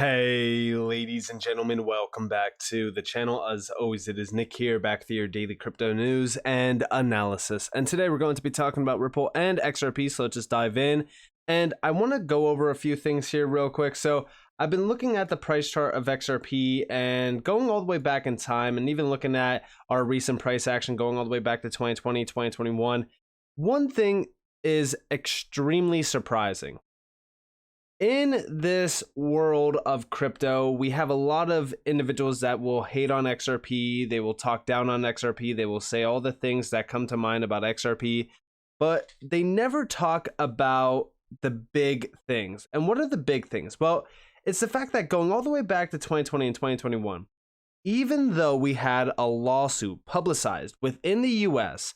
Hey, ladies and gentlemen, welcome back to the channel. As always, it is Nick here, back with your daily crypto news and analysis. And today we're going to be talking about Ripple and XRP, so let's just dive in. And I want to go over a few things here real quick. So I've been looking at the price chart of XRP and going all the way back in time, and even looking at our recent price action going all the way back to 2020, 2021. One thing is extremely surprising. In this world of crypto, we have a lot of individuals that will hate on XRP. They will talk down on XRP. They will say all the things that come to mind about XRP, but they never talk about the big things. And what are the big things? Well, it's the fact that going all the way back to 2020 and 2021, even though we had a lawsuit publicized within the US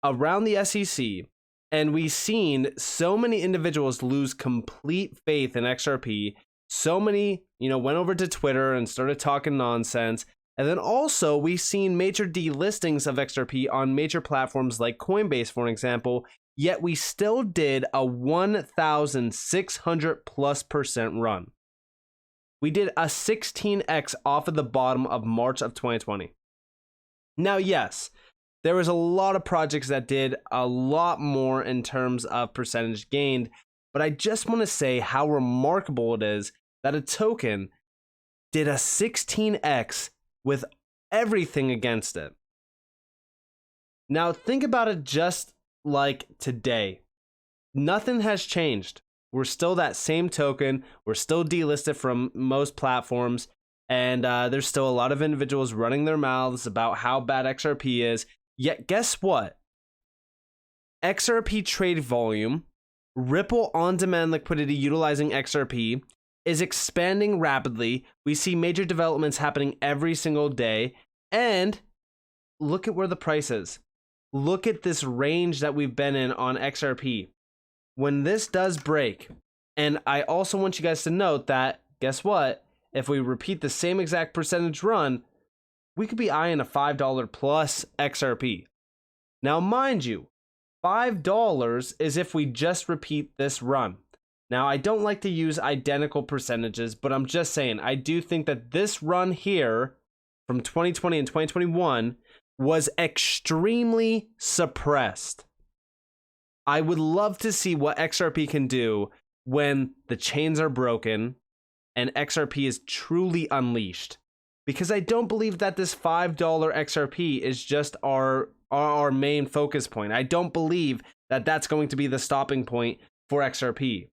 around the SEC, and we've seen so many individuals lose complete faith in XRP. So many, went over to Twitter and started talking nonsense. And then also we've seen major delistings of XRP on major platforms like Coinbase, for example, yet we still did a 1,600+% run. We did a 16x off of the bottom of March of 2020. Now, yes, there was a lot of projects that did a lot more in terms of percentage gained, but I just want to say how remarkable it is that a token did a 16x with everything against it. Now think about it just like today. Nothing has changed. We're still that same token. We're still delisted from most platforms, and there's still a lot of individuals running their mouths about how bad XRP is. Yet guess what? XRP trade volume, Ripple on-demand liquidity utilizing XRP is expanding rapidly. We see major developments happening every single day. And look at where the price is. Look at this range that we've been in on XRP. When this does break, and I also want you guys to note that, guess what? If we repeat the same exact percentage run, we could be eyeing a $5 plus XRP. Now, mind you, $5 is if we just repeat this run. Now, I don't like to use identical percentages, but I'm just saying, I do think that this run here from 2020 and 2021 was extremely suppressed. I would love to see what XRP can do when the chains are broken and XRP is truly unleashed. Because I don't believe that this $5 XRP is just our main focus point. I don't believe that that's going to be the stopping point for XRP.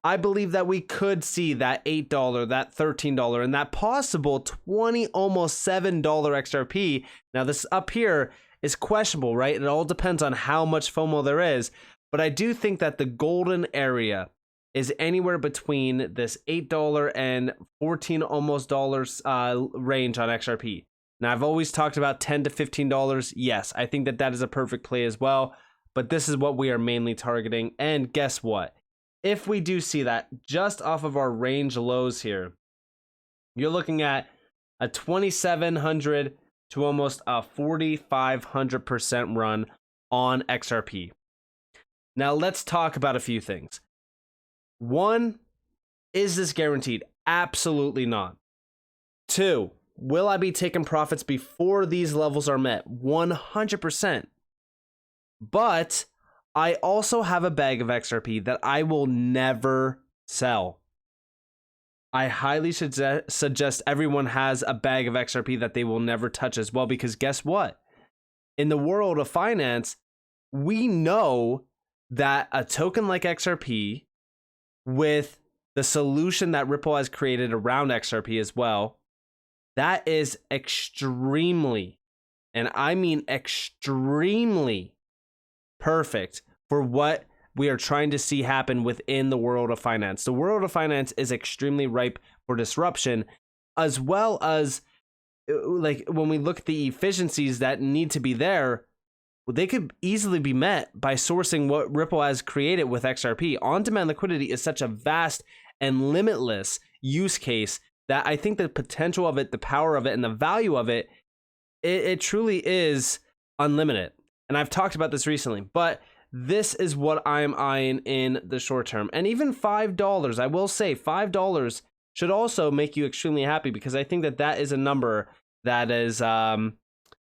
I believe that we could see that $8, that $13, and that possible $20, almost $7 XRP. Now this up here is questionable, right? It all depends on how much FOMO there is. But I do think that the golden area is anywhere between this $8 and $14 almost dollars range on XRP. Now, I've always talked about $10 to $15. Yes, I think that that is a perfect play as well, but this is what we are mainly targeting. And guess what? If we do see that just off of our range lows here, you're looking at a 2,700 to almost a 4,500% run on XRP. Now, let's talk about a few things. One, is this guaranteed? Absolutely not. Two, will I be taking profits before these levels are met? 100%. But I also have a bag of XRP that I will never sell. I highly suggest everyone has a bag of XRP that they will never touch as well, because guess what? In the world of finance, we know that a token like XRP, with the solution that Ripple has created around XRP as well, that is extremely, and I mean extremely perfect for what we are trying to see happen within the world of finance. The world of finance is extremely ripe for disruption, as well as like when we look at the efficiencies that need to be there, they could easily be met by sourcing what Ripple has created with XRP. On-demand liquidity is such a vast and limitless use case that I think the potential of it, the power of it, and the value of it, it truly is unlimited. And I've talked about this recently, but this is what I'm eyeing in the short term. And even $5, I will say $5 should also make you extremely happy, because I think that that is a number that is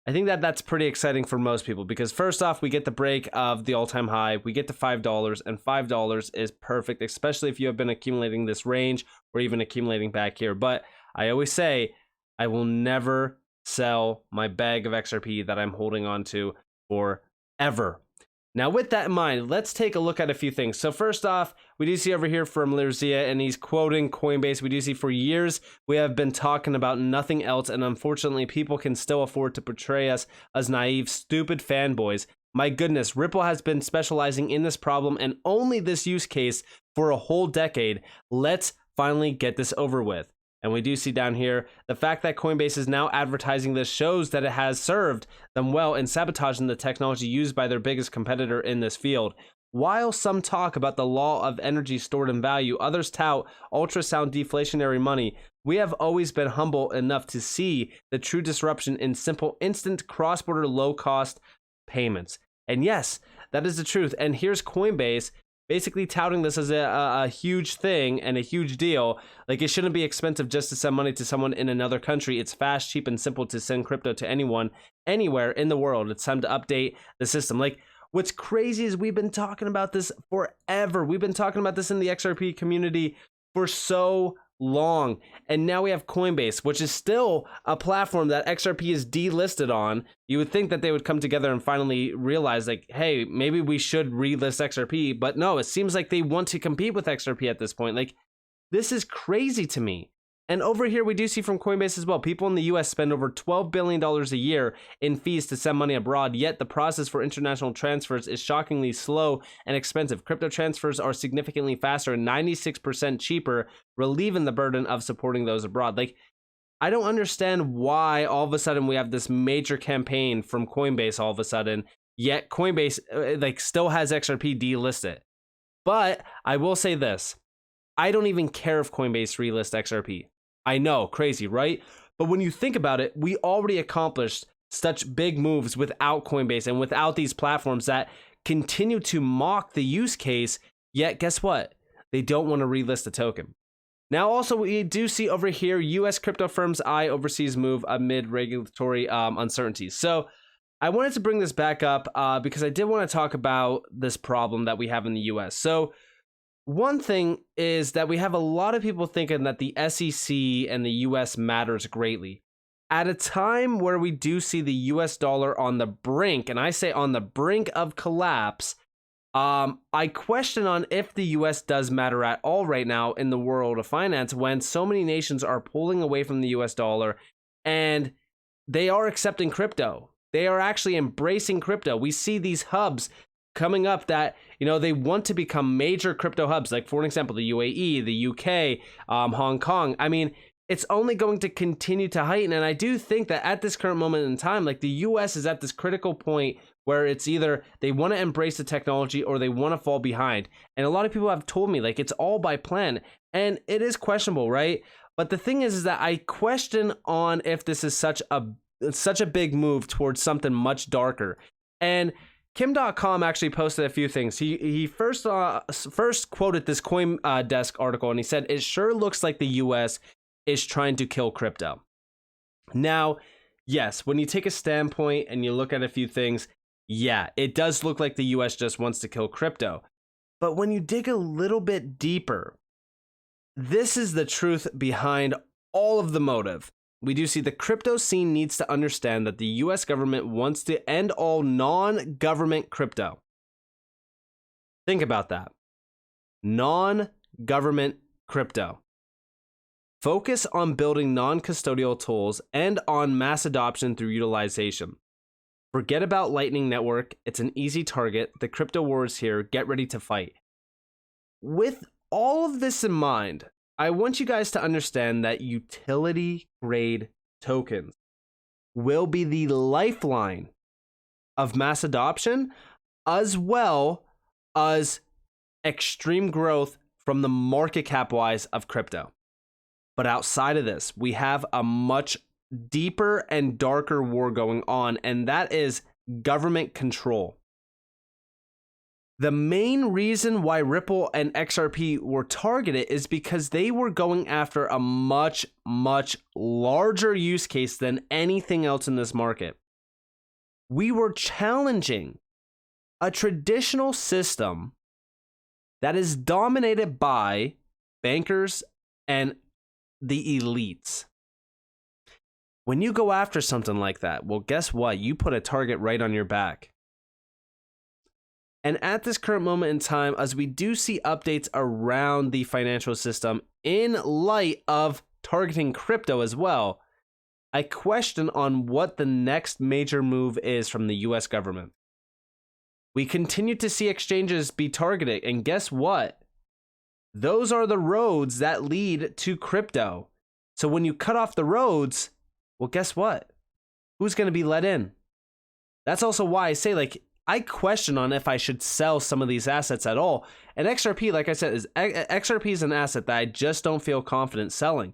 I think that that's pretty exciting for most people, because first off, we get the break of the all-time high, we get to $5, and $5 is perfect, especially if you have been accumulating this range or even accumulating back here. But I always say, I will never sell my bag of XRP that I'm holding on to forever. Now, with that in mind, let's take a look at a few things. So first off, we do see over here from Lirzia, and he's quoting Coinbase. We do see for years, we have been talking about nothing else, and unfortunately, people can still afford to portray us as naive, stupid fanboys. My goodness, Ripple has been specializing in this problem and only this use case for a whole decade. Let's finally get this over with. And we do see down here, the fact that Coinbase is now advertising this shows that it has served them well in sabotaging the technology used by their biggest competitor in this field. While some talk about the law of energy stored in value, others tout ultrasound deflationary money, we have always been humble enough to see the true disruption in simple, instant, cross-border, low-cost payments. And yes, that is the truth. And here's Coinbase basically touting this as a huge thing and a huge deal. Like, it shouldn't be expensive just to send money to someone in another country. It's fast, cheap, and simple to send crypto to anyone, anywhere in the world. It's time to update the system. Like, what's crazy is we've been talking about this forever. We've been talking about this in the XRP community for so long. And now we have Coinbase, which is still a platform that XRP is delisted on. You would think that they would come together and finally realize, like, hey, maybe we should relist XRP. But no, it seems like they want to compete with XRP at this point. Like, this is crazy to me. And over here, we do see from Coinbase as well, people in the US spend over $12 billion a year in fees to send money abroad, yet the process for international transfers is shockingly slow and expensive. Crypto transfers are significantly faster and 96% cheaper, relieving the burden of supporting those abroad. Like, I don't understand why all of a sudden we have this major campaign from Coinbase all of a sudden, yet Coinbase like still has XRP delisted. But I will say this, I don't even care if Coinbase relist XRP. I know, crazy, right? But when you think about it, we already accomplished such big moves without Coinbase and without these platforms that continue to mock the use case, yet guess what? They don't want to relist the token. Now, also, we do see over here, US crypto firms eye overseas move amid regulatory uncertainties. So I wanted to bring this back up because I did want to talk about this problem that we have in the US. So one thing is that we have a lot of people thinking that the SEC and the US matters greatly. At a time where we do see the US dollar on the brink, and I say on the brink of collapse, I question on if the US does matter at all right now in the world of finance when so many nations are pulling away from the US dollar and they are accepting crypto. They are actually embracing crypto. We see these hubs coming up that, you know, they want to become major crypto hubs, like, for example, the UAE, the UK, Hong Kong. I mean, it's only going to continue to heighten. And I do think that at this current moment in time, like, the US is at this critical point where it's either they want to embrace the technology or they want to fall behind. And a lot of people have told me, like, it's all by plan. And it is questionable, right? But the thing is that I question on if this is such a big move towards something much darker. And Kim.com actually posted a few things. He first quoted this CoinDesk article, and he said, it sure looks like the US is trying to kill crypto. Now, yes, when you take a standpoint and you look at a few things, yeah, it does look like the US just wants to kill crypto. But when you dig a little bit deeper, this is the truth behind all of the motive. We do see the crypto scene needs to understand that the US government wants to end all non-government crypto. Think about that. Non-government crypto. Focus on building non-custodial tools and on mass adoption through utilization. Forget about Lightning Network. It's an easy target. The crypto war is here. Get ready to fight. With all of this in mind, I want you guys to understand that utility grade tokens will be the lifeline of mass adoption, as well as extreme growth from the market cap wise of crypto. But outside of this, we have a much deeper and darker war going on, and that is government control. The main reason why Ripple and XRP were targeted is because they were going after a much, much larger use case than anything else in this market. We were challenging a traditional system that is dominated by bankers and the elites. When you go after something like that, well, guess what? You put a target right on your back. And at this current moment in time, as we do see updates around the financial system in light of targeting crypto as well, I question on what the next major move is from the US government. We continue to see exchanges be targeted, and guess what? Those are the roads that lead to crypto. So when you cut off the roads, well, guess what? Who's going to be let in? That's also why I say, like, I question on if I should sell some of these assets at all. And XRP, like I said, XRP is an asset that I just don't feel confident selling,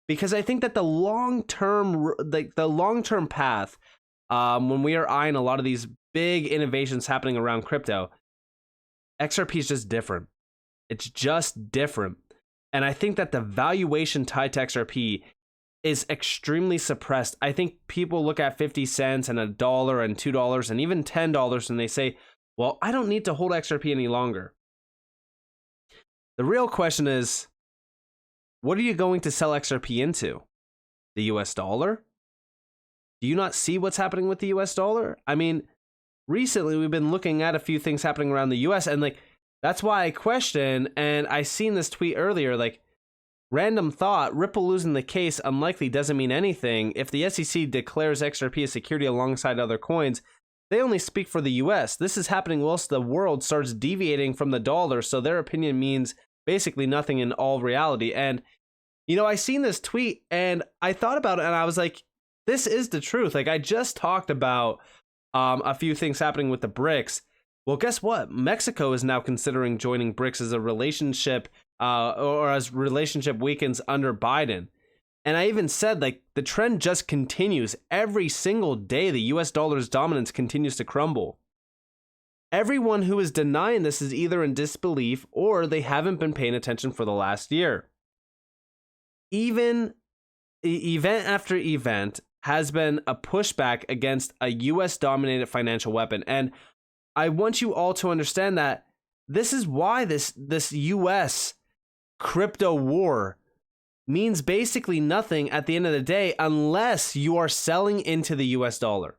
because I think that the long-term path, when we are eyeing a lot of these big innovations happening around crypto, XRP is just different. It's just different. And I think that the valuation tied to XRP is extremely suppressed. I think people look at 50 cents and $1 and $2 and even $10 and they say, well, I don't need to hold XRP any longer. The real question is, what are you going to sell XRP into? The US dollar? Do you not see what's happening with the US dollar? I mean, recently we've been looking at a few things happening around the US, and like, that's why I question, and I seen this tweet earlier, like, random thought, Ripple losing the case unlikely doesn't mean anything. If the SEC declares XRP a security alongside other coins, they only speak for the US. This is happening whilst the world starts deviating from the dollar, so their opinion means basically nothing in all reality. And, you know, I seen this tweet and I thought about it and I was like, this is the truth. Like, I just talked about a few things happening with the BRICS. Well, guess what? Mexico is now considering joining BRICS as a relationship or as relationship weakens under Biden. And I even said, like, the trend just continues. Every single day, the US dollar's dominance continues to crumble. Everyone who is denying this is either in disbelief or they haven't been paying attention for the last year. Even event after event has been a pushback against a US-dominated financial weapon. And I want you all to understand that this is why this US crypto war means basically nothing at the end of the day unless you are selling into the US dollar.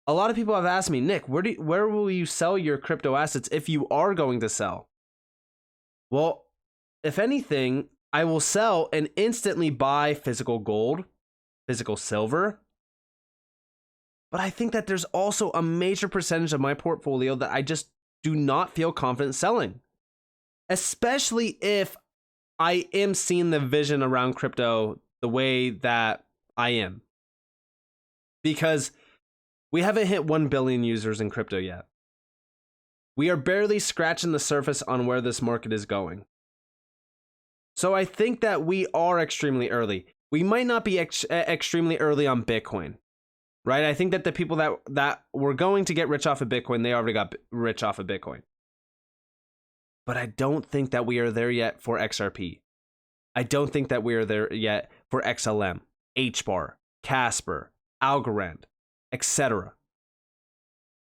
A lot of people have asked me, Nick, where will you sell your crypto assets if you are going to sell? Well, if anything, I will sell and instantly buy physical gold, physical silver. But I think that there's also a major percentage of my portfolio that I just do not feel confident selling, especially if I am seeing the vision around crypto the way that I am. Because we haven't hit 1 billion users in crypto yet. We are barely scratching the surface on where this market is going. So I think that we are extremely early. We might not be extremely early on Bitcoin, right? I think that the people that were going to get rich off of Bitcoin, they already got rich off of Bitcoin. But I don't think that we are there yet for XRP. I don't think that we are there yet for XLM, HBAR, Casper, Algorand, etc.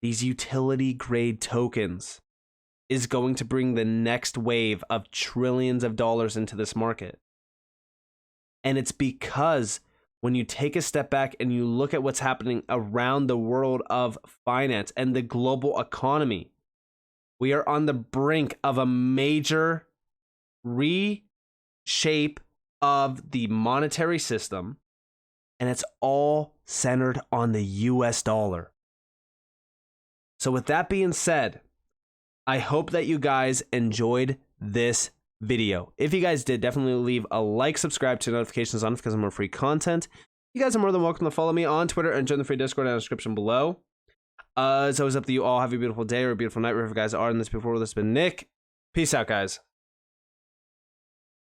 These utility grade tokens is going to bring the next wave of trillions of dollars into this market. And it's because when you take a step back and you look at what's happening around the world of finance and the global economy, we are on the brink of a major reshape of the monetary system, and it's all centered on the US dollar. So with that being said, I hope that you guys enjoyed this video. If you guys did, definitely leave a like, subscribe, to notifications on because of more free content. You guys are more than welcome to follow me on Twitter and join the free Discord in the description below. It's always up to you all. Have a beautiful day or a beautiful night wherever you guys are in this before. This has been Nick. Peace out, guys.